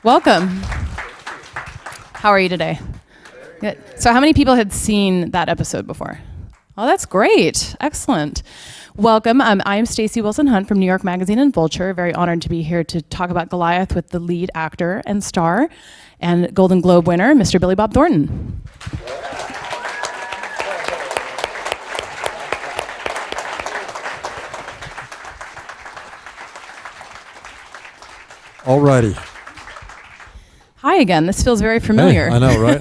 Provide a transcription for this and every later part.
Welcome. How are you today? Good. So how many people had seen that episode before? Oh, that's great. Excellent. Welcome. I'm Stacey Wilson-Hunt from New York Magazine and Vulture. Very honored to be here to talk about Goliath with the lead actor and star and Golden Globe winner, Mr. Billy Bob Thornton. Alrighty. Hi again. This feels very familiar. Hey, I know, right?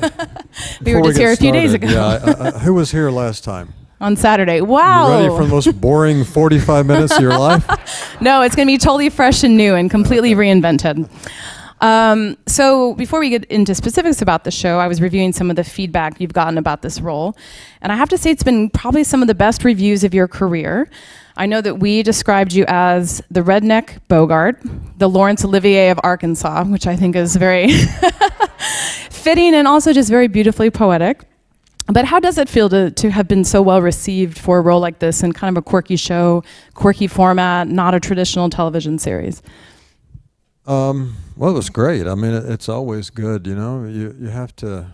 We were just here a few days ago. Yeah, who was here last time? On Saturday. Wow. You ready for the most boring 45 minutes of your life? No, it's going to be totally fresh and new and completely reinvented. So before we get into specifics about the show, I was reviewing some of the feedback you've gotten about this role. And I have to say it's been probably some of the best reviews of your career. I know that we described you as the redneck Bogart, the Laurence Olivier of Arkansas, which I think is very fitting and also just very beautifully poetic. But how does it feel to have been so well received for a role like this in kind of a quirky show, quirky format, not a traditional television series? Well, it was great. I mean, it's always good, you know. You have to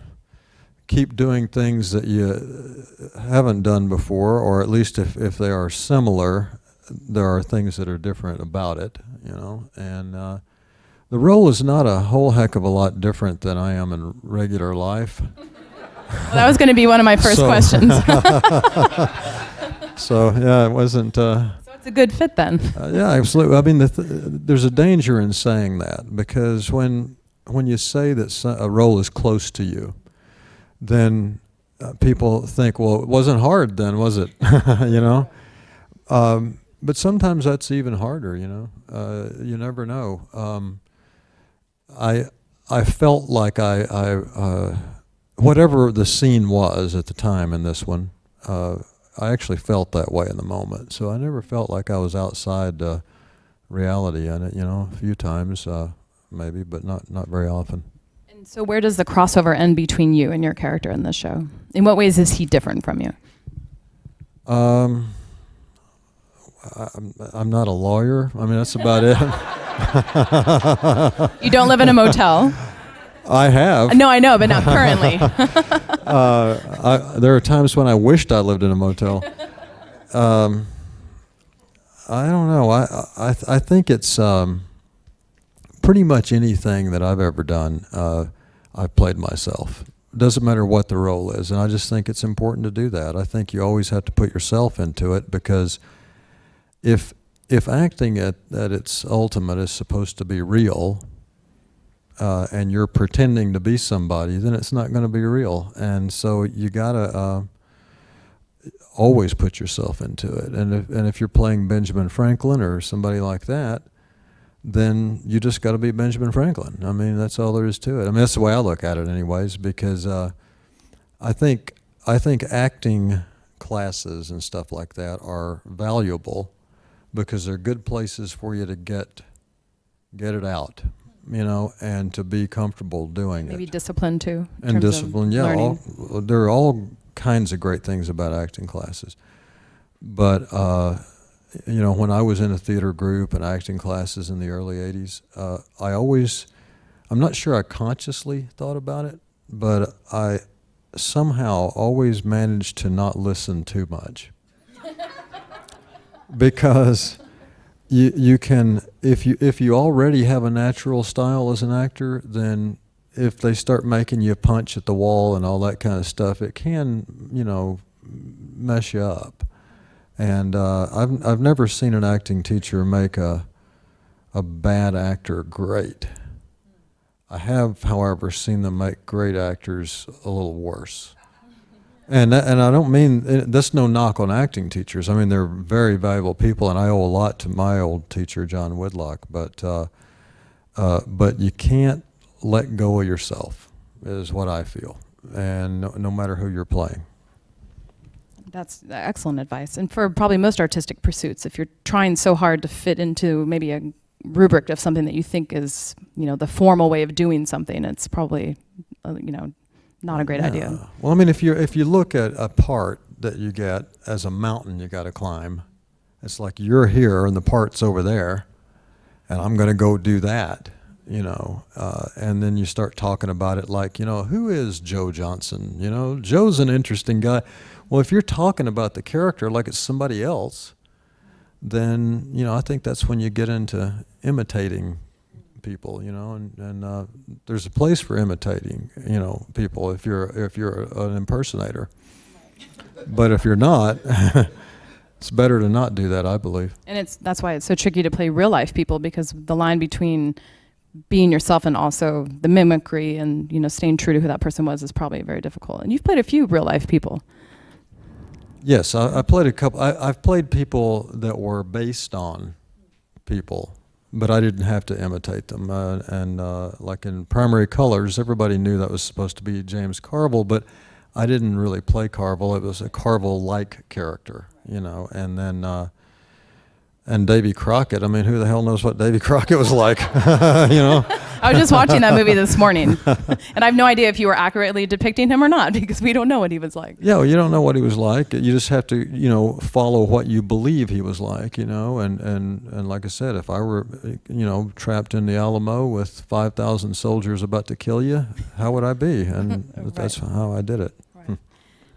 keep doing things that you haven't done before, or at least if they are similar, there are things that are different about it, you know. And the role is not a whole heck of a lot different than I am in regular life. Well, that was going to be one of my first questions. So, yeah, it wasn't... So it's a good fit then. Yeah, absolutely. I mean, there's a danger in saying that, because when you say that a role is close to you, then people think, well, it wasn't hard then, was it? You know? But sometimes that's even harder, you know? You never know. I felt like whatever the scene was at the time in this one, I actually felt that way in the moment. So I never felt like I was outside reality in it, you know, a few times maybe, but not very often. And so where does the crossover end between you and your character in this show? In what ways is he different from you? I'm not a lawyer. I mean, that's about it. You don't live in a motel? I have. No, I know, but not currently. There are times when I wished I lived in a motel. I don't know. I think it's pretty much anything that I've ever done, I've played myself. Doesn't matter what the role is, and I just think it's important to do that. I think you always have to put yourself into it, because if acting at its ultimate is supposed to be real, and you're pretending to be somebody, then it's not going to be real. And so you gotta always put yourself into it. And if you're playing Benjamin Franklin or somebody like that, then you just got to be Benjamin Franklin. I mean, that's all there is to it. I mean, that's the way I look at it, anyways. Because I think acting classes and stuff like that are valuable, because they're good places for you to get it out, you know, and to be comfortable doing it. Maybe discipline too. And discipline, yeah. There are all kinds of great things about acting classes. But, you know, when I was in a theater group and acting classes in the early 80s, I'm not sure I consciously thought about it, but I somehow always managed to not listen too much. Because you can, if you already have a natural style as an actor, then if they start making you punch at the wall and all that kind of stuff, it can, you know, mess you up. And I've never seen an acting teacher make a bad actor great. I have, however, seen them make great actors a little worse. And I don't mean, that's no knock on acting teachers. I mean, they're very valuable people, and I owe a lot to my old teacher, John Whitlock. But you can't let go of yourself, is what I feel, and no matter who you're playing. That's excellent advice. And for probably most artistic pursuits, if you're trying so hard to fit into maybe a rubric of something that you think is, you know, the formal way of doing something, it's probably, you know, not a great idea. Well, I mean, if you look at a part that you get as a mountain you got to climb, it's like you're here and the part's over there, and I'm going to go do that. and then you start talking about it like, who is Joe Johnson? Joe's an interesting guy. Well, if you're talking about the character like it's somebody else, then, I think that's when you get into imitating people, and there's a place for imitating, people if you're an impersonator. But if you're not, it's better to not do that, I believe. And that's why it's so tricky to play real life people, because the line between being yourself and also the mimicry and staying true to who that person was is probably very difficult. And you've played a few real life people. Yes, I played a couple. I've played people that were based on people, but I didn't have to imitate them. And like in Primary Colors, everybody knew that was supposed to be James Carville, but I didn't really play Carville. It was a Carville-like character, and then and Davy Crockett. I mean, who the hell knows what Davy Crockett was like, I was just watching that movie this morning, and I have no idea if you were accurately depicting him or not, because we don't know what he was like. Yeah, well, you don't know what he was like. You just have to, follow what you believe he was like, and like I said, if I were, trapped in the Alamo with 5,000 soldiers about to kill you, how would I be? And Right. That's how I did it.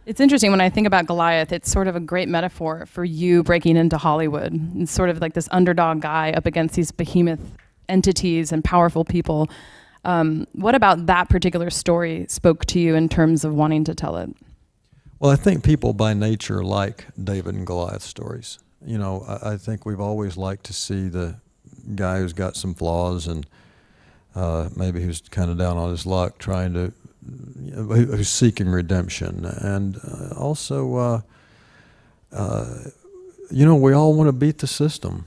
It's interesting when I think about Goliath, it's sort of a great metaphor for you breaking into Hollywood. It's sort of like this underdog guy up against these behemoth entities and powerful people. What about that particular story spoke to you in terms of wanting to tell it? Well, I think people by nature like David and Goliath stories. I think we've always liked to see the guy who's got some flaws and maybe who's kind of down on his luck, who's seeking redemption. And also, we all want to beat the system.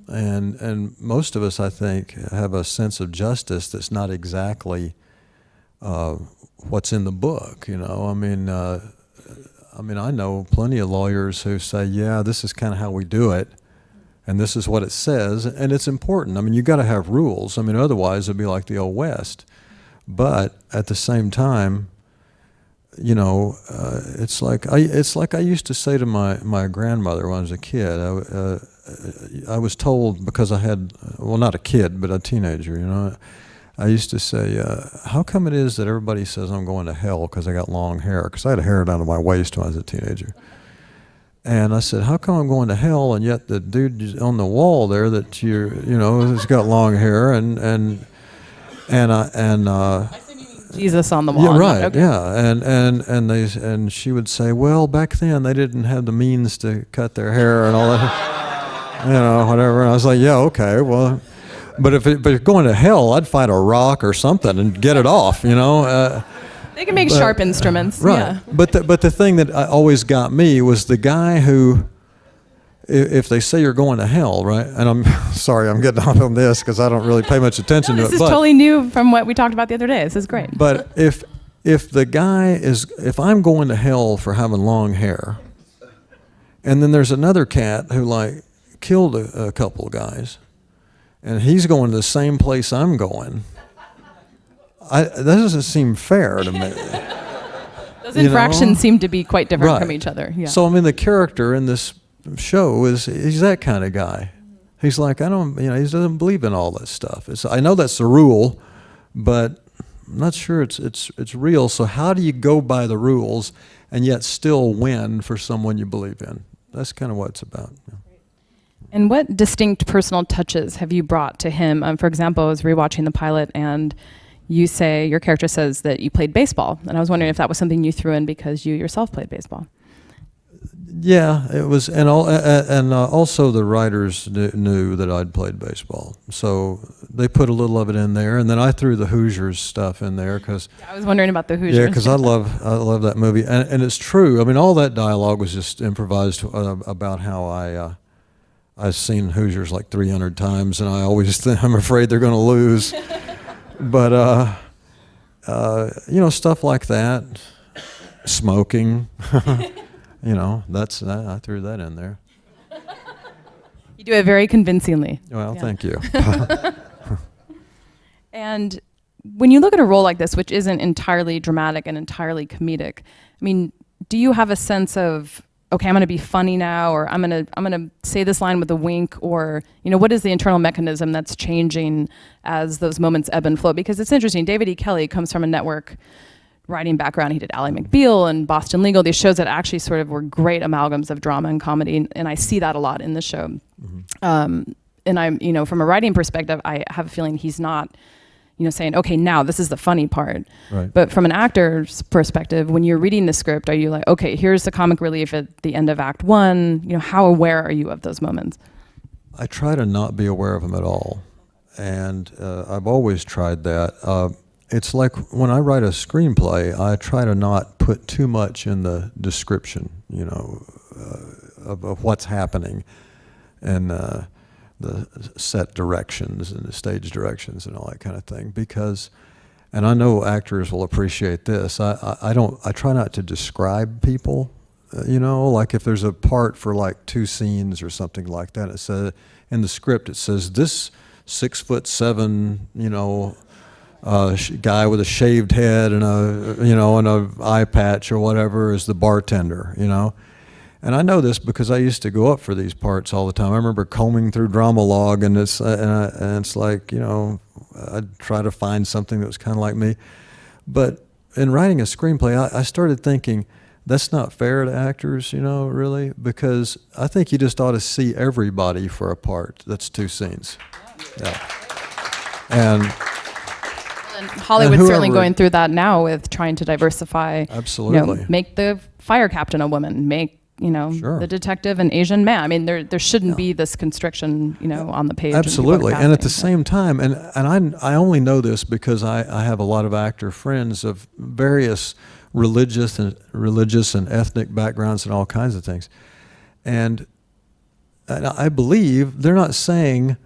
And most of us, I think, have a sense of justice that's not exactly what's in the book. I know plenty of lawyers who say, yeah, this is kind of how we do it, and this is what it says, and it's important. You got to have rules. Otherwise it'd be like the Old West. But at the same time, it's like I used to say to my grandmother when I was a kid. I was told, because I had, not a kid, but a teenager, I used to say, how come it is that everybody says I'm going to hell because I got long hair? Because I had hair down to my waist when I was a teenager. And I said, how come I'm going to hell, and yet the dude on the wall there that has got long hair and Jesus on the wall. Yeah, right. Okay. Yeah, and she would say, well, back then they didn't have the means to cut their hair and all that, whatever. And I was like, yeah, okay, well, but if going to hell, I'd find a rock or something and get it off, They can make sharp instruments. Right. Yeah. But the thing that always got me was the guy who, if they say you're going to hell, right? And I'm sorry, I'm getting off on this because I don't really pay much attention to it. This is totally new from what we talked about the other day. This is great. But if the guy if I'm going to hell for having long hair, and then there's another cat who killed a couple of guys, and he's going to the same place I'm going, that doesn't seem fair to me. Those infractions seem to be quite different Right. from each other. Yeah. So the character in this show he's that kind of guy. He's like, he doesn't believe in all that stuff. I know that's the rule, but I'm not sure it's real. So how do you go by the rules and yet still win for someone you believe in? That's kind of what it's about. Yeah. And what distinct personal touches have you brought to him? For example, I was rewatching the pilot, and your character says that you played baseball, and I was wondering if that was something you threw in because you yourself played baseball. Yeah, it was, and also the writers knew that I'd played baseball, so they put a little of it in there, and then I threw the Hoosiers stuff in there because I was wondering about the Hoosiers. Yeah, because I love that movie, and it's true. All that dialogue was just improvised about how I've seen Hoosiers like 300 times, and I always I'm afraid they're going to lose, but stuff like that, smoking. I threw that in there. You do it very convincingly. Well, Yeah. thank you. And when you look at a role like this, which isn't entirely dramatic and entirely comedic, do you have a sense of okay, I'm going to be funny now, or I'm going to say this line with a wink, or, you know, what is the internal mechanism that's changing as those moments ebb and flow? Because it's interesting. David E. Kelley comes from a network writing background. He did Ally McBeal and Boston Legal, these shows that actually sort of were great amalgams of drama and comedy, and I see that a lot in the show. Mm-hmm. And I'm, you know, from a writing perspective, I have a feeling he's not, you know, saying, okay, now this is the funny part. Right. But from an actor's perspective, when you're reading the script, are you like, okay, here's the comic relief at the end of Act 1, you know, how aware are you of those moments? I try to not be aware of them at all. And I've always tried that. It's like when I write a screenplay, I try to not put too much in the description, you know, of what's happening, and the set directions and the stage directions and all that kind of thing. Because, and I know actors will appreciate this, I try not to describe people, you know, like if there's a part for like 2 scenes or something like that, it says, in the script it says, this 6'7", you know, guy with a shaved head and a eye patch or whatever is the bartender, you know. And I know this because I used to go up for these parts all the time. I remember combing through drama log, and it's like, you know, I'd try to find something that was kind of like me. But in writing a screenplay, I started thinking, that's not fair to actors, you know, really, because I think you just ought to see everybody for a part that's 2 scenes. Yeah. And Hollywood's certainly going through that now with trying to diversify. Absolutely. You know, make the fire captain a woman, make, you know, sure, the detective an Asian man. I mean, there shouldn't be this constriction, you know, on the page. Absolutely. And at the same time, and I only know this because I have a lot of actor friends of various religious and ethnic backgrounds and all kinds of things. And I believe they're not saying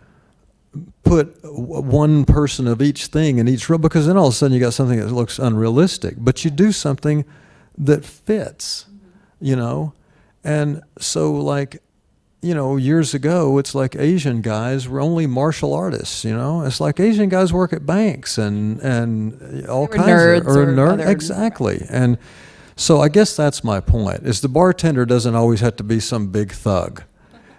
put one person of each thing in each role, because then all of a sudden you got something that looks unrealistic. But you do something that fits, you know. And so, like, you know, years ago, it's like Asian guys were only martial artists, you know. It's like Asian guys work at banks and all kinds of nerds. Exactly. And so I guess that's my point, is the bartender doesn't always have to be some big thug.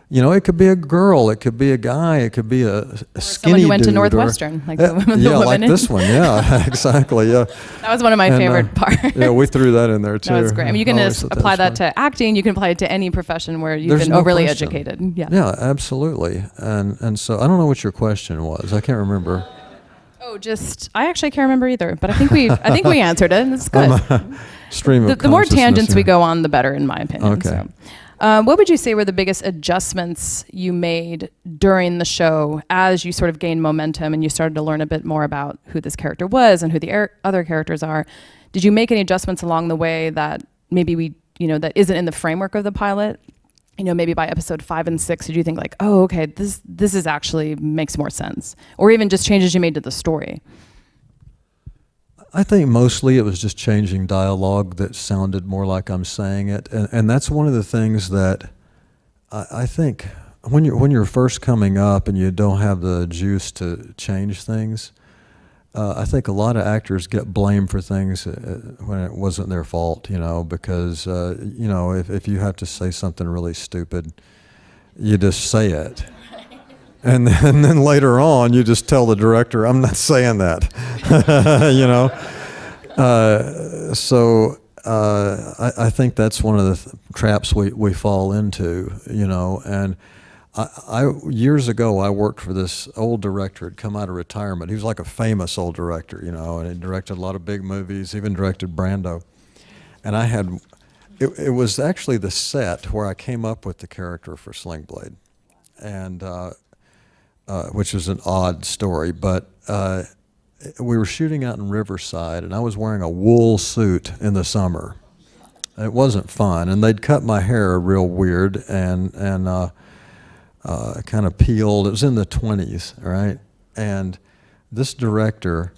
You know, it could be a girl, it could be a guy, it could be a skinny someone who went dude to Northwestern, like the women. Yeah, like this one, yeah, exactly, yeah. That was one of my favorite parts. Yeah, we threw that in there too. That was great. I mean, you can apply that to acting, you can apply it to any profession where you've been overly educated. Yeah. Yeah, absolutely. And so I don't know what your question was. I can't remember. Oh, I actually can't remember either, but I think we answered it, and it's good. Stream of the more tangents here. we go on, the better, in my opinion. Okay. So. What would you say were the biggest adjustments you made during the show as you sort of gained momentum and you started to learn a bit more about who this character was and who the other characters are? Did you make any adjustments along the way that maybe that isn't in the framework of the pilot? You know, maybe by episode 5 and 6, did you think like, oh, okay, this is actually makes more sense? Or even just changes you made to the story? I think mostly it was just changing dialogue that sounded more like I'm saying it, and that's one of the things that I think when you're first coming up and you don't have the juice to change things, I think a lot of actors get blamed for things when it wasn't their fault, you know, because you know, if you have to say something really stupid, you just say it. And then later on, you just tell the director, I'm not saying that, you know. So I think that's one of the traps we fall into, you know. And I years ago, I worked for this old director who'd come out of retirement. He was like a famous old director, you know, and he directed a lot of big movies, even directed Brando. And I had, it was actually the set where I came up with the character for Sling Blade, and which is an odd story, but we were shooting out in Riverside, and I was wearing a wool suit in the summer. It wasn't fun, and they'd cut my hair real weird and kind of peeled. It was in the 1920s, right? And this director,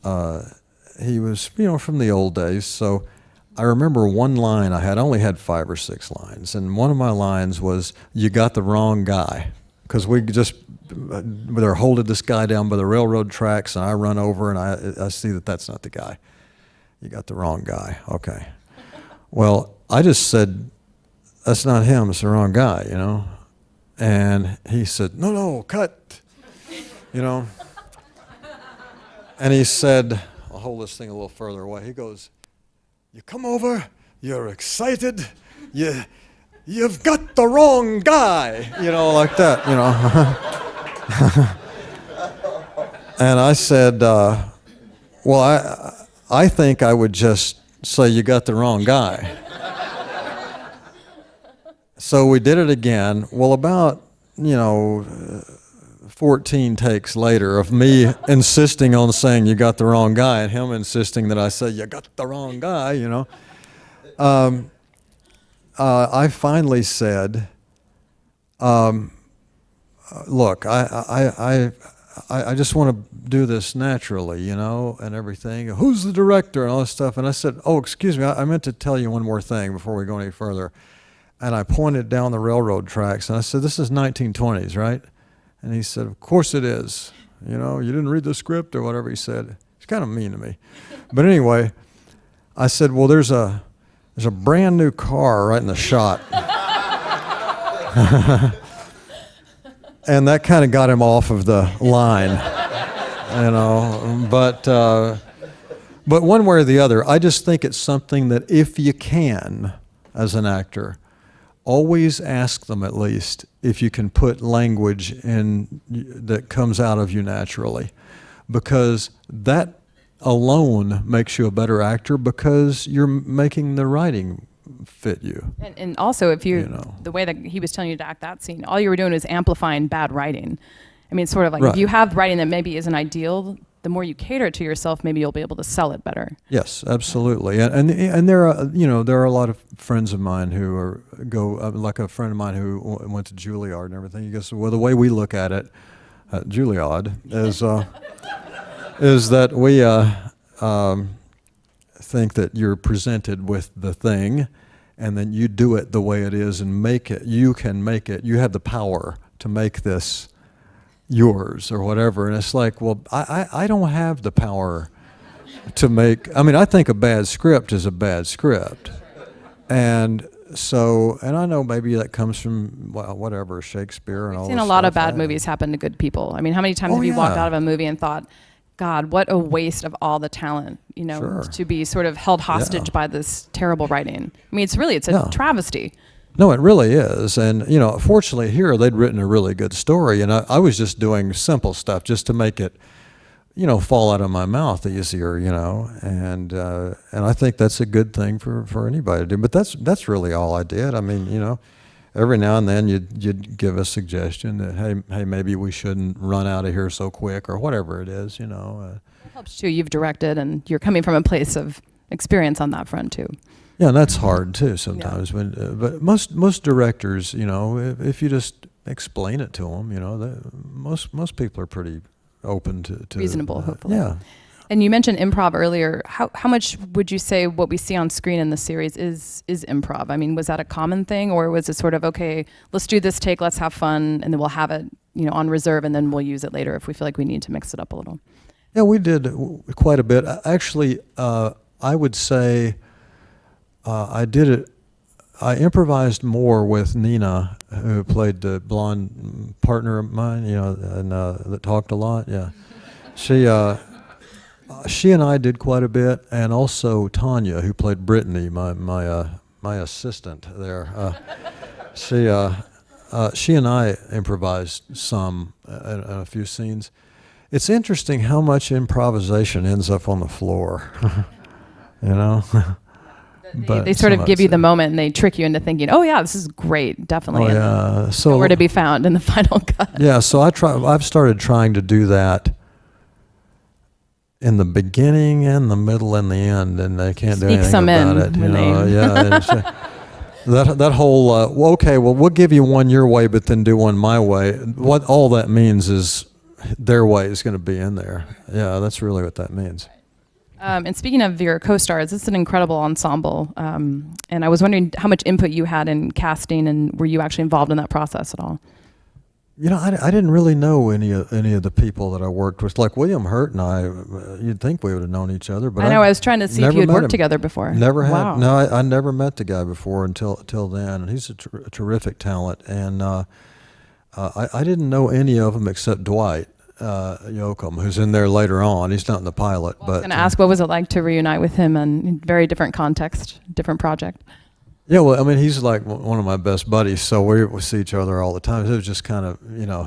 he was, you know, from the old days, so I remember one line I only had 5 or 6 lines, and one of my lines was, "You got the wrong guy," because they're holding this guy down by the railroad tracks, and I run over and I see that's not the guy. "You got the wrong guy." Okay. Well, I just said that's not him, it's the wrong guy, you know. And he said, no, cut, you know. And he said, I'll hold this thing a little further away. He goes, you come over, you're excited, you've got the wrong guy, you know, like that, you know. And I said, well, I think I would just say you got the wrong guy. So we did it again. Well, about, 14 takes later of me insisting on saying you got the wrong guy and him insisting that I say you got the wrong guy, you know. I finally said, look, I just want to do this naturally, you know, and everything. Who's the director and all this stuff? And I said, oh, excuse me, I meant to tell you one more thing before we go any further. And I pointed down the railroad tracks and I said, this is 1920s, right? And he said, of course it is. You know, you didn't read the script or whatever he said. It's kind of mean to me. But anyway, I said, well, there's a brand new car right in the shot. And that kind of got him off of the line, you know. But one way or the other, I just think it's something that if you can, as an actor, always ask them at least if you can put language in that comes out of you naturally, because that alone makes you a better actor because you're making the writing fit you. And also, if you know. the way that he was telling you to act that scene, all you were doing was amplifying bad writing. I mean, it's sort of like Right. if you have writing that maybe isn't ideal, the more you cater it to yourself, maybe you'll be able to sell it better. Yes, absolutely. And there are there are a lot of friends of mine who like a friend of mine who went to Juilliard and everything. He goes, well, the way we look at it at Juilliard is that we think that you're presented with the thing, and then you do it the way it is and make it. You can make it. You have the power to make this yours or whatever. And it's like, well, I don't have the power to make, I mean, I think a bad script is a bad script. And so, and I know maybe that comes from, well, whatever, Shakespeare and all I've seen this a lot of stuff. bad movies happen to good people. I mean, how many times Oh, have you walked yeah. out of a movie and thought, God, what a waste of all the talent, you know, Sure. to be sort of held hostage Yeah. by this terrible writing. I mean, it's a Yeah. travesty. No, it really is. And, fortunately here they'd written a really good story, and I was just doing simple stuff just to make it, fall out of my mouth easier, and I think that's a good thing for anybody to do. But that's really all I did. I mean, every now and then you'd give a suggestion that, hey, maybe we shouldn't run out of here so quick or whatever it is, It helps too. You've directed and you're coming from a place of experience on that front too. Yeah, and that's hard too sometimes. But most directors, if you just explain it to them, most people are pretty open to Reasonable, hopefully. Yeah. And you mentioned improv earlier. How much would you say what we see on screen in the series is improv? I mean, was that a common thing, or was it sort of, okay, let's do this take, let's have fun, and then we'll have it, on reserve, and then we'll use it later if we feel like we need to mix it up a little? Yeah, we did quite a bit. Actually, I would say I did it. I improvised more with Nina, who played the blonde partner of mine, and that talked a lot. Yeah, she and I did quite a bit, and also Tanya, who played Brittany, my assistant there. She and I improvised some in a few scenes. It's interesting how much improvisation ends up on the floor, But They sort of give you the some moment and they trick you into thinking, oh yeah, this is great, definitely. Oh, And yeah. So nowhere to be found in the final cut. Yeah, so I've started trying to do that in the beginning and the middle and the end, and they can't do Sneak anything some about in it. when they- Yeah. It's, that whole well, okay, well, we'll give you one your way, but then do one my way. What all that means is their way is going to be in there. Yeah, that's really what that means. And speaking of your co-stars, it's an incredible ensemble. And I was wondering how much input you had in casting, and were you actually involved in that process at all? I didn't really know any of the people that I worked with. Like William Hurt and I, you'd think we would have known each other, but I know. I was trying to see if you had worked together before. Never had. Wow. No, I never met the guy before until then. And he's a terrific talent. And I didn't know any of them except Dwight Yoakam, who's in there later on. He's not in the pilot. Well, I was going to ask, what was it like to reunite with him in very different context, different project? Yeah, well, I mean, he's like one of my best buddies, so we see each other all the time. It was just kind of,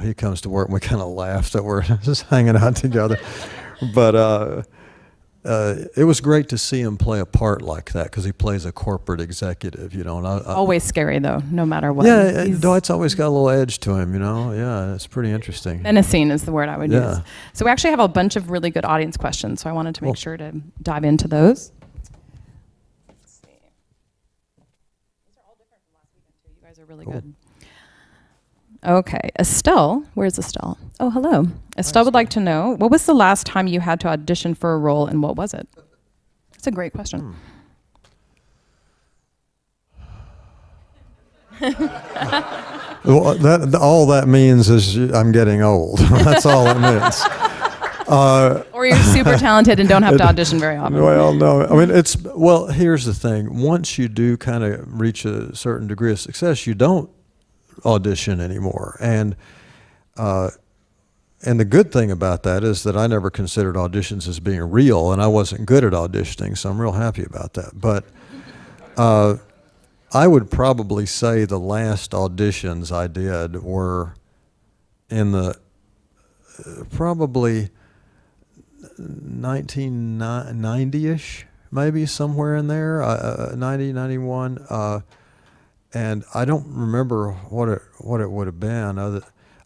he comes to work and we kind of laugh that we're just hanging out together. But it was great to see him play a part like that because he plays a corporate executive, And Always scary, though, no matter what. Yeah, Dwight's always got a little edge to him, Yeah, it's pretty interesting. Menacing is the word I would use. So we actually have a bunch of really good audience questions, so I wanted to make sure to dive into those. Are really good. Okay, Estelle, where's Estelle? Oh, hello. Estelle would like to know, what was the last time you had to audition for a role and what was it? That's a great question. Well, all that means is I'm getting old. That's all it means. Or you're super talented and don't have to audition very often. Well, no. I mean, here's the thing. Once you do kind of reach a certain degree of success, you don't audition anymore. And the good thing about that is that I never considered auditions as being real, and I wasn't good at auditioning, so I'm real happy about that. But I would probably say the last auditions I did were in the probably 1990-ish, maybe somewhere in there, 90, 91, and I don't remember what it would have been.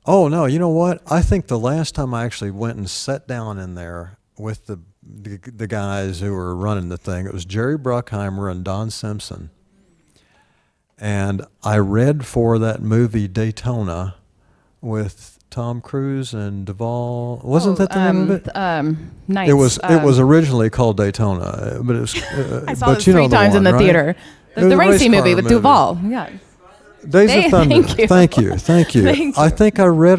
Oh no, you know what? I think the last time I actually went and sat down in there with the guys who were running the thing, it was Jerry Bruckheimer and Don Simpson, and I read for that movie Daytona with Tom Cruise and Duvall. Wasn't that the name of it? Nice. It was originally called Daytona, but it was. I saw it 3 times in the right? theater. The racing movie with Duvall. Yeah. Days of Thunder. Thank you. Thank you. I think I read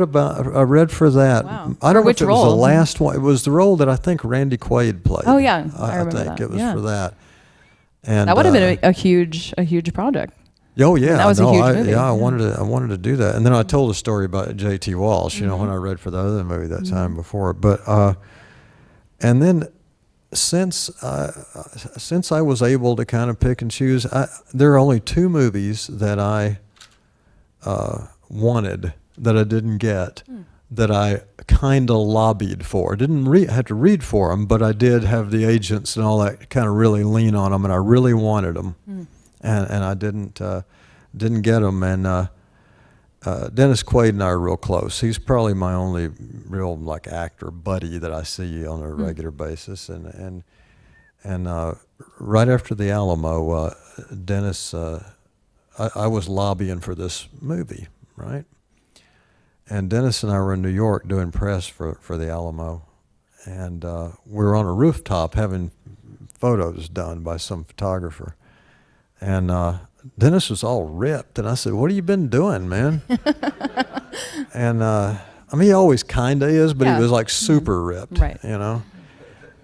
for that. Wow. I don't know which if it role? was the last one. It was the role that I think Randy Quaid played. Oh yeah, I remember think that. it was for that. And that would have been a huge project. Oh yeah, that was a huge movie. I wanted to do that, and then I told a story about J.T. Walsh. When I read for the other movie that time before. But and then since I was able to kind of pick and choose, there are only 2 movies that I wanted that I didn't get that I kind of lobbied for. Didn't have to read for them, but I did have the agents and all that kind of really lean on them, and I really wanted them. And I didn't get him. And Dennis Quaid and I are real close. He's probably my only real actor buddy that I see on a regular basis. And right after the Alamo, Dennis, I was lobbying for this movie, right? And Dennis and I were in New York doing press for the Alamo, and we were on a rooftop having photos done by some photographer. And Dennis was all ripped, and I said, "What have you been doing, man?" And I mean, he always kind of is, but he was super ripped, right?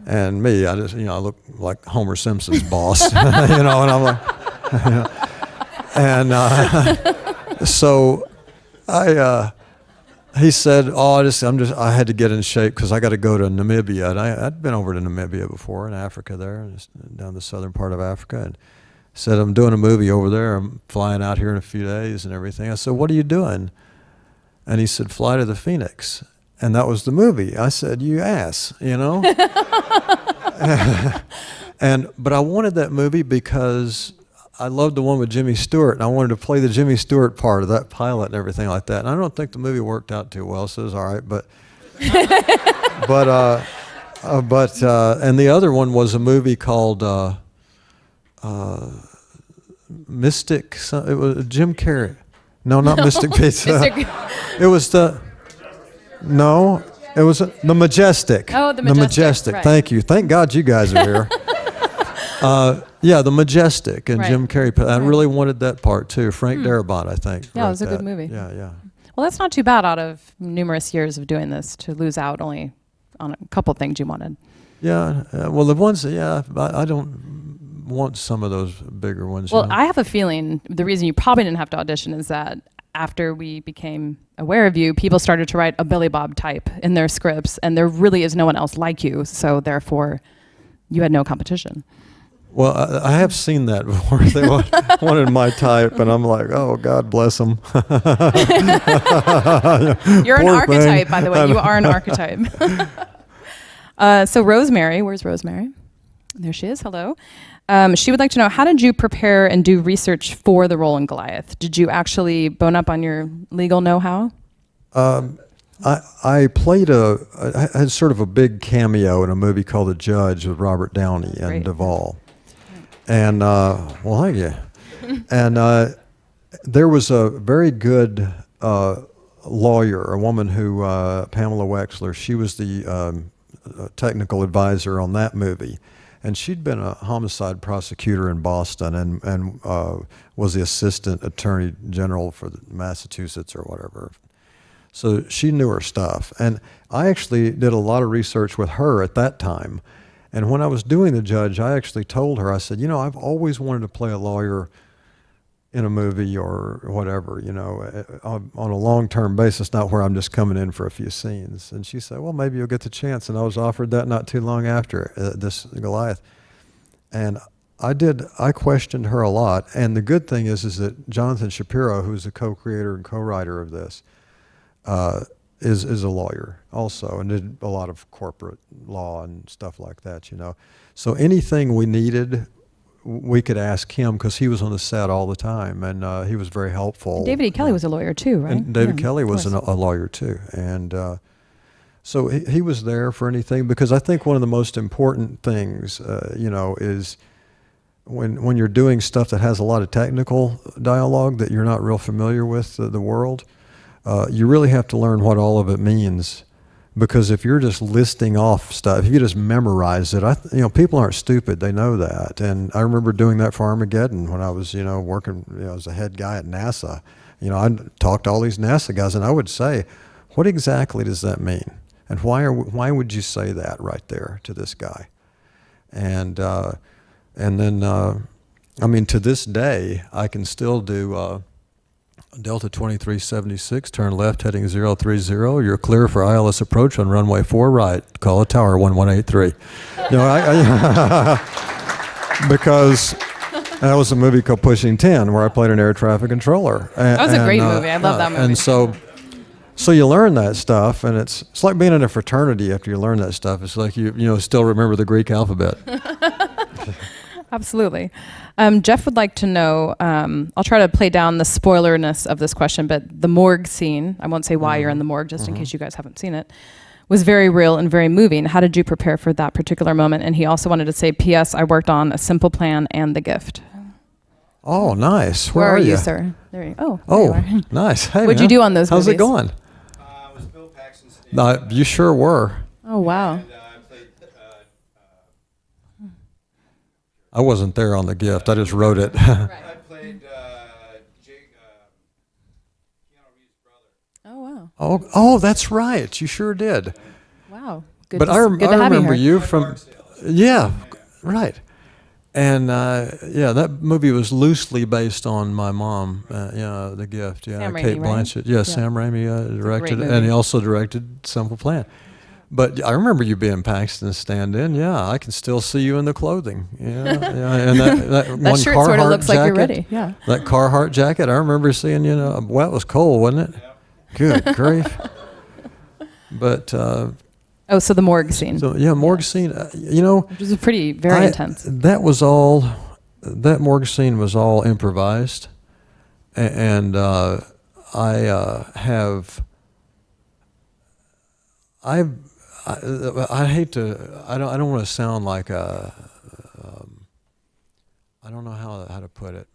And me, I just, I look like Homer Simpson's boss, and I'm like, and so he said, I had to get in shape because I got to go to Namibia, and I'd been over to Namibia before in Africa there, just down the southern part of Africa, and said, I'm doing a movie over there. I'm flying out here in a few days and everything. I said, what are you doing? And he said, Fly to the Phoenix. And that was the movie. I said, you ass, But I wanted that movie because I loved the one with Jimmy Stewart, and I wanted to play the Jimmy Stewart part of that pilot and everything like that. And I don't think the movie worked out too well, so it was all right. But and the other one was a movie called Mystic. It was Jim Carrey. No, not Mystic Pizza. It was the Majestic. Oh, the Majestic. Right. Thank you. Thank God you guys are here. The Majestic and Jim Carrey. I really wanted that part too. Frank Darabont, I think. Yeah, it was a good movie. Yeah. Well, that's not too bad out of numerous years of doing this to lose out only on a couple things you wanted. Yeah, well, the ones, I don't want some of those bigger ones. Well, I have a feeling the reason you probably didn't have to audition is that after we became aware of you, people started to write a Billy Bob type in their scripts, and there really is no one else like you, so therefore you had no competition. Well, I have seen that before. They wanted my type, and I'm like, oh, God bless them. You're an Poor archetype, thing. by the way. You are an archetype. So Rosemary, where's Rosemary? There she is. Hello. She would like to know, how did you prepare and do research for the role in Goliath? Did you actually bone up on your legal know-how? I played I had sort of a big cameo in a movie called The Judge with Robert Downey and Great. Duvall. And, well, thank you. And there was a very good lawyer, a woman who, Pamela Wexler, she was the technical advisor on that movie. And she'd been a homicide prosecutor in Boston and was the assistant attorney general for Massachusetts or whatever. So she knew her stuff. And I actually did a lot of research with her at that time. And when I was doing The Judge, I actually told her, I said, I've always wanted to play a lawyer in a movie or whatever, on a long-term basis, not where I'm just coming in for a few scenes. And she said, well, maybe you'll get the chance. And I was offered that not too long after this Goliath. And I questioned her a lot. And the good thing is that Jonathan Shapiro, who's the co-creator and co-writer of this, is a lawyer also and did a lot of corporate law and stuff like that, So anything we needed, we could ask him because he was on the set all the time, and he was very helpful. And David E. Kelly was a lawyer too, right? And David Kelly was a lawyer too, and so he was there for anything, because I think one of the most important things, is when you're doing stuff that has a lot of technical dialogue that you're not real familiar with the world, you really have to learn what all of it means. Because if you're just listing off stuff, if you just memorize it, people aren't stupid. They know that. And I remember doing that for Armageddon when I was, working, as a head guy at NASA. I talked to all these NASA guys, and I would say, what exactly does that mean? And why would you say that right there to this guy? And then, to this day, I can still do Delta 2376, turn left heading 030. You're clear for ILS approach on runway 4 right. Call a tower 1183. Because that was a movie called Pushing 10 where I played an air traffic controller. That was a great movie. I love that movie. And so you learn that stuff, and it's like being in a fraternity after you learn that stuff. It's like you still remember the Greek alphabet. Absolutely. Jeff would like to know, I'll try to play down the spoilerness of this question, but the morgue scene, I won't say why you're in the morgue, just in case you guys haven't seen it, was very real and very moving. How did you prepare for that particular moment? And he also wanted to say, P.S. I worked on A Simple Plan and The Gift. Oh, nice. Where are you, sir? There you Oh, there you are. Nice. Hey, What'd you do on those How's movies? it going? I was Bill Paxton's stand. You sure were. Oh, wow. And I played I wasn't there on The Gift. I just wrote it. I played Keanu Reeves' brother. Oh, wow. Oh, that's right. You sure did. Wow. Good But to, I good to have remember you here. you from, yeah, right. And that movie was loosely based on my mom. The Gift. Yeah, Sam Kate Raimi, right? Blanchett. Yeah, Yeah. Sam Raimi directed it, movie. and he also directed Simple Plan. But I remember you being Paxton's stand-in. Yeah, I can still see you in the clothing. Yeah, and that That one shirt Carhartt sort of looks jacket, like you're ready. Yeah. That Carhartt jacket. I remember seeing. Well, it was cold, wasn't it? Good grief. But Oh, so the morgue scene, so yeah, morgue scene. which was very intense. That morgue scene was all improvised, and I hate to. I don't want to sound like I don't know how to put it.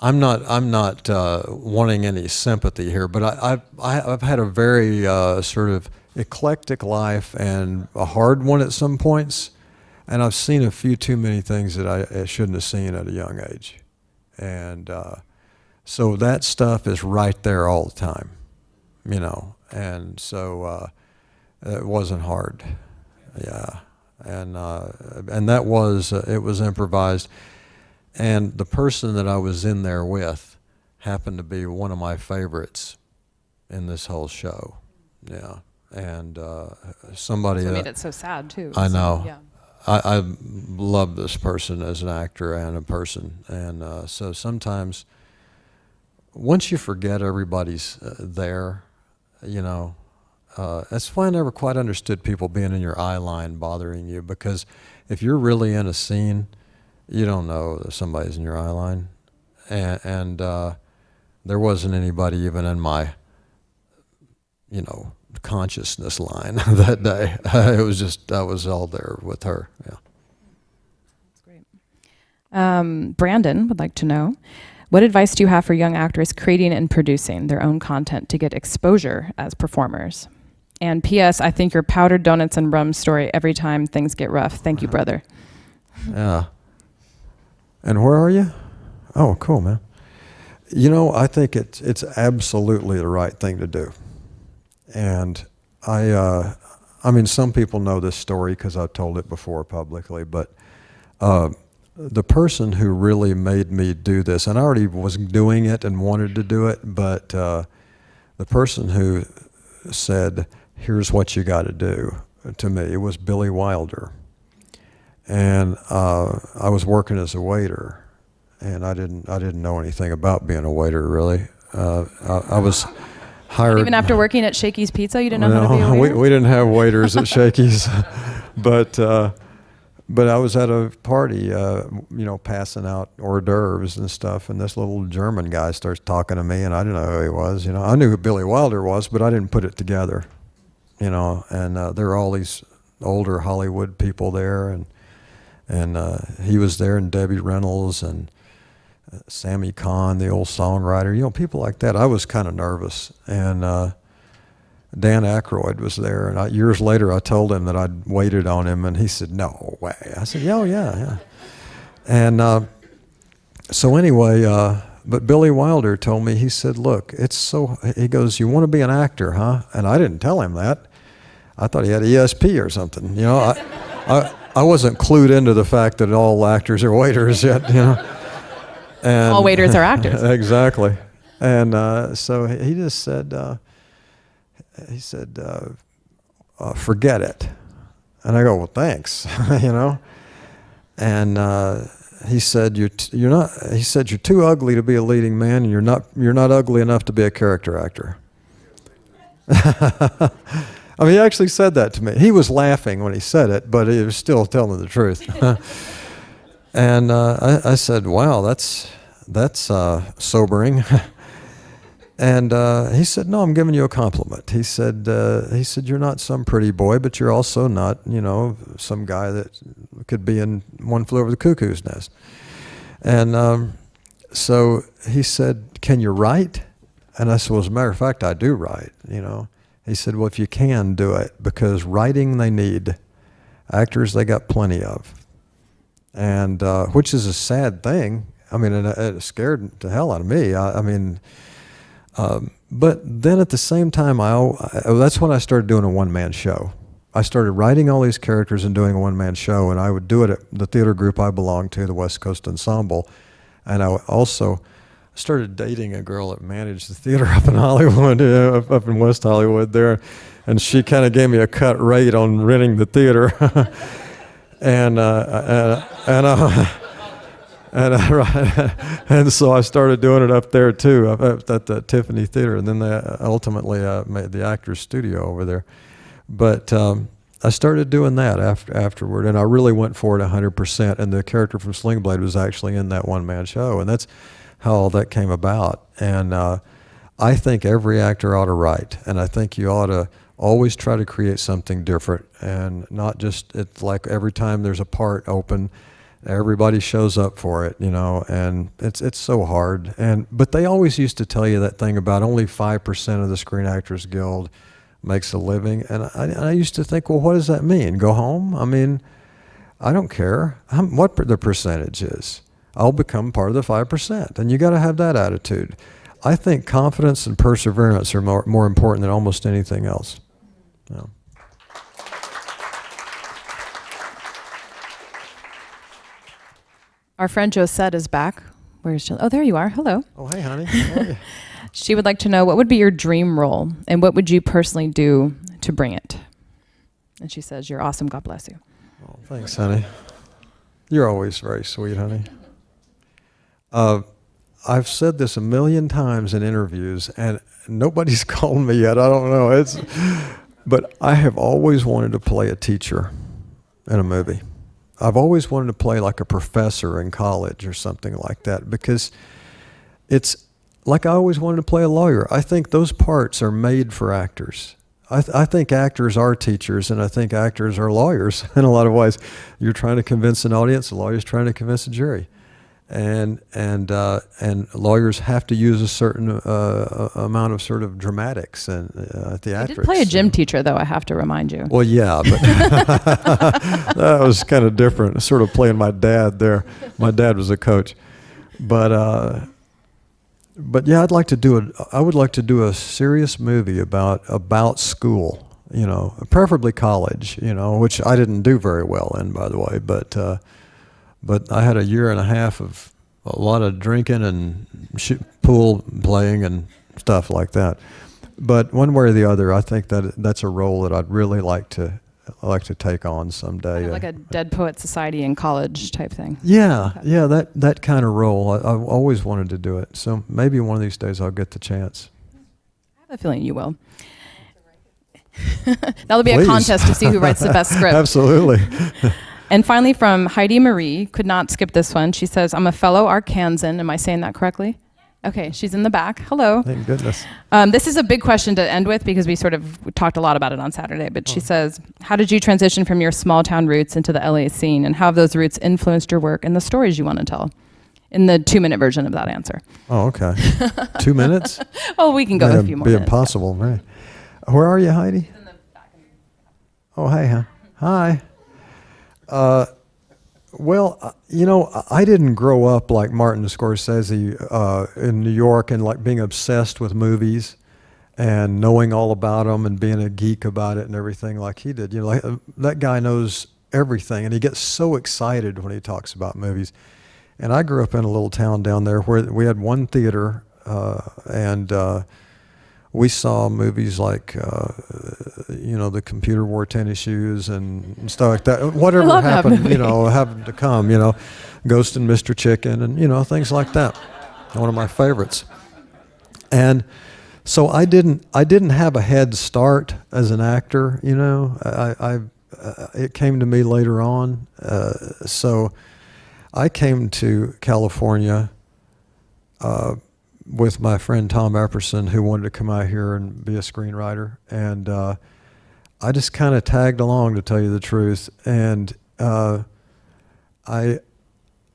I'm not wanting any sympathy here, but I've had a very sort of eclectic life and a hard one at some points, and I've seen a few too many things that I shouldn't have seen at a young age, and So that stuff is right there all the time, you know, and so it wasn't hard, yeah, and that was it was improvised, and the person that I was in there with happened to be one of my favorites in this whole show, yeah, and somebody So it made it so sad too. I So, know. yeah. I love this person as an actor and a person, and so sometimes once you forget everybody's there, you know, that's why I never quite understood people being in your eye line bothering you, because if you're really in a scene, you don't know that somebody's in your eye line, and there wasn't anybody even in my, you know, consciousness line that day. It was just, I was all there with her, yeah. That's great. Brandon would like to know, what advice do you have for young actors creating and producing their own content to get exposure as performers? And P.S., I think your powdered donuts and rum story every time things get rough. Thank you, brother. Yeah. And where are you? Oh, cool, man. You know, I think it's absolutely the right thing to do. And I mean, some people know this story because I've told it before publicly, but the person who really made me do this, and I already was doing it and wanted to do it, but the person who said, here's what you got to do to me, it was Billy Wilder. And I was working as a waiter, and I didn't know anything about being a waiter, really. I was hired. Even after working at Shakey's Pizza, you didn't know how to be a waiter? we didn't have waiters at Shakey's, but I was at a party, you know, passing out hors d'oeuvres and stuff, and this little German guy starts talking to me, and I didn't know who he was. You know, I knew who Billy Wilder was, but I didn't put it together. You know, and there were all these older Hollywood people there, and he was there, and Debbie Reynolds, and Sammy Cahn, the old songwriter, you know, people like that. I was kind of nervous, and Dan Aykroyd was there, and years later I told him that I'd waited on him, and he said, no way. I said, yeah, oh, yeah. And so anyway, but Billy Wilder told me, he said, look, he goes, you want to be an actor, huh? And I didn't tell him that. I thought he had ESP or something, you know. I wasn't clued into the fact that all actors are waiters yet, you know. And all waiters are actors. Exactly. And so he just said, forget it. And I go, well, thanks, you know. And he said, you're not. He said, you're too ugly to be a leading man, and you're not ugly enough to be a character actor. I mean, he actually said that to me. He was laughing when he said it, but he was still telling the truth. And I said, wow, that's sobering. And he said, no, I'm giving you a compliment. He said, you're not some pretty boy, but you're also not, you know, some guy that could be in One Flew Over the Cuckoo's Nest. And so he said, can you write? And I said, well, as a matter of fact, I do write, you know. He said, well, if you can, do it, because writing they need. Actors they got plenty of. And which is a sad thing. I mean, it scared the hell out of me. I mean, but then at the same time, that's when I started doing a one-man show. I started writing all these characters and doing a one-man show, and I would do it at the theater group I belonged to, the West Coast Ensemble. And I also started dating a girl that managed the theater up in Hollywood, up in West Hollywood there. And she kind of gave me a cut rate on renting the theater. And so I started doing it up there too, at the Tiffany Theater, and then they ultimately made the Actors Studio over there. But I started doing that afterward, and I really went for it 100%. And the character from Sling Blade was actually in that one-man show, and that's how all that came about. And I think every actor ought to write, and I think you ought to always try to create something different, and not just, it's like every time there's a part open, everybody shows up for it, you know, and it's so hard. But they always used to tell you that thing about only 5% of the Screen Actors Guild makes a living, and I used to think, well, what does that mean? Go home? I mean, I don't care what the percentage is. I'll become part of the 5%. And you got to have that attitude. I think confidence and perseverance are more important than almost anything else. Yeah. Our friend Josette is back. Where's she? Oh, there you are. Hello. Oh, hey, honey. How are you? She would like to know, what would be your dream role, and what would you personally do to bring it? And she says, you're awesome. God bless you. Oh, thanks, honey. You're always very sweet, honey. I've said this a million times in interviews, and nobody's called me yet. I don't know. But I have always wanted to play a teacher in a movie. I've always wanted to play like a professor in college or something like that, because it's like I always wanted to play a lawyer. I think those parts are made for actors. I think actors are teachers, and I think actors are lawyers in a lot of ways. You're trying to convince an audience, a lawyer's trying to convince a jury. And lawyers have to use a certain amount of sort of dramatics and theatrics. You did play a gym teacher, though, I have to remind you. Well, yeah, but that was kind of different. Sort of playing my dad there. My dad was a coach, but yeah, I would like to do a serious movie about school. You know, preferably college. You know, which I didn't do very well in, by the way, But I had a year and a half of a lot of drinking and pool playing and stuff like that. But one way or the other, I think that's a role that I'd really like to take on someday. Kind of like a Dead Poet Society in college type thing. Yeah, okay. Yeah, that kind of role. I've always wanted to do it. So maybe one of these days I'll get the chance. I have a feeling you will. That'll be Please. A contest to see who writes the best script. Absolutely. And finally, from Heidi Marie, could not skip this one. She says, I'm a fellow Arkansan. Am I saying that correctly? Okay, she's in the back. Hello. Thank goodness. This is a big question to end with because we talked a lot about it on Saturday. But she says, how did you transition from your small town roots into the LA scene? And how have those roots influenced your work and the stories you want to tell? In the 2-minute version of that answer. Oh, okay. 2 minutes? Oh, we can go a few more minutes. It'd be impossible. Yeah. Where are you, Heidi? In the back. Oh, hey, huh? Hi. Well, you know, I didn't grow up like Martin Scorsese in New York and like being obsessed with movies and knowing all about them and being a geek about it and everything like he did. You know, like, that guy knows everything, and he gets so excited when he talks about movies. And I grew up in a little town down there where we had one theater, and we saw movies like, you know, the Computer Wore Tennis Shoes and stuff like that. Whatever happened, you know, happened to come, you know, Ghost and Mr. Chicken and, you know, things like that. One of my favorites. And so I didn't have a head start as an actor, you know. It came to me later on. So I came to California with my friend Tom Epperson, who wanted to come out here and be a screenwriter. And I just kind of tagged along, to tell you the truth. And I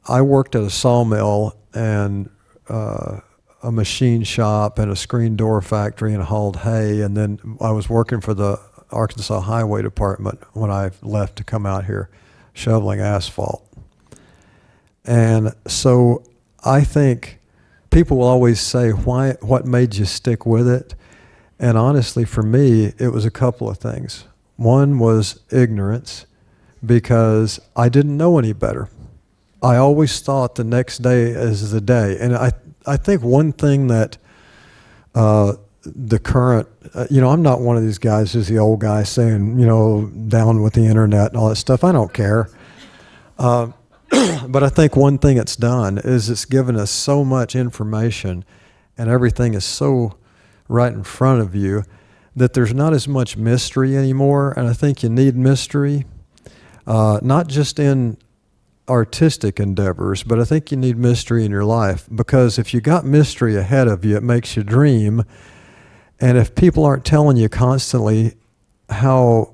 worked at a sawmill and a machine shop and a screen door factory and hauled hay. And then I was working for the Arkansas Highway Department when I left to come out here, shoveling asphalt. And so I think people will always say, what made you stick with it? And honestly, for me, it was a couple of things. One was ignorance, because I didn't know any better. I always thought the next day is the day. And I think one thing that the current, you know, I'm not one of these guys who's the old guy saying, you know, down with the internet and all that stuff. I don't care. But I think one thing it's done is it's given us so much information, and everything is so right in front of you that there's not as much mystery anymore. And I think you need mystery, not just in artistic endeavors, but I think you need mystery in your life, because if you got mystery ahead of you, it makes you dream. And if people aren't telling you constantly how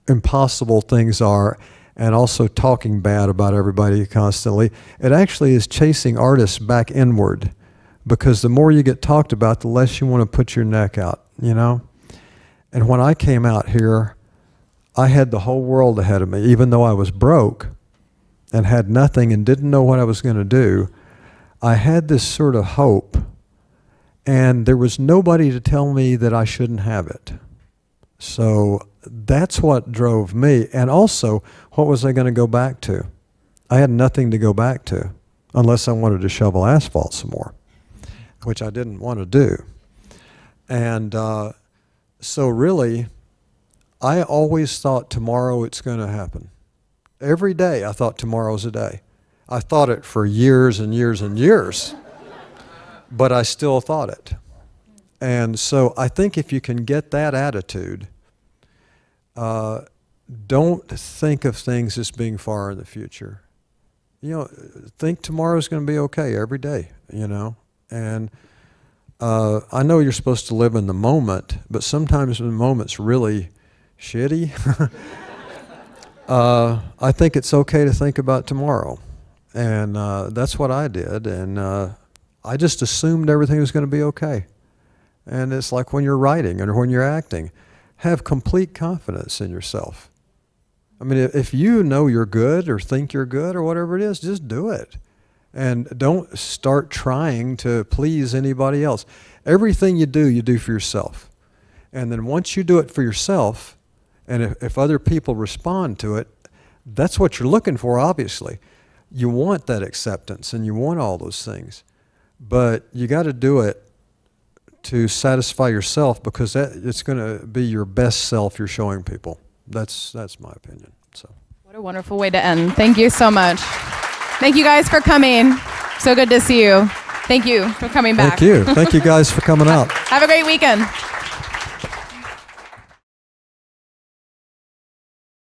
impossible things are, and also talking bad about everybody constantly, it actually is chasing artists back inward, because the more you get talked about, the less you want to put your neck out, you know? And when I came out here, I had the whole world ahead of me, even though I was broke. and had nothing and didn't know what I was going to do, I had this sort of hope, and there was nobody to tell me that I shouldn't have it. So that's what drove me. And also, what was I going to go back to? I had nothing to go back to unless I wanted to shovel asphalt some more, which I didn't want to do. And so really, I always thought tomorrow it's going to happen. Every day I thought tomorrow's a day. I thought it for years and years and years, but I still thought it. And so I think if you can get that attitude, don't think of things as being far in the future. You know, think tomorrow's going to be okay every day, you know. And I know you're supposed to live in the moment, but sometimes the moment's really shitty. I think it's okay to think about tomorrow. And that's what I did. And I just assumed everything was going to be okay. And it's like when you're writing or when you're acting, have complete confidence in yourself. I mean, if you know you're good or think you're good or whatever it is, just do it. And don't start trying to please anybody else. Everything you do for yourself. And then once you do it for yourself, and if other people respond to it, that's what you're looking for, obviously. You want that acceptance and you want all those things. But you got to do it to satisfy yourself, because it's going to be your best self you're showing people. That's my opinion. So. What a wonderful way to end. Thank you so much. Thank you guys for coming. So good to see you. Thank you for coming back. Thank you. Thank you guys for coming out. Have a great weekend.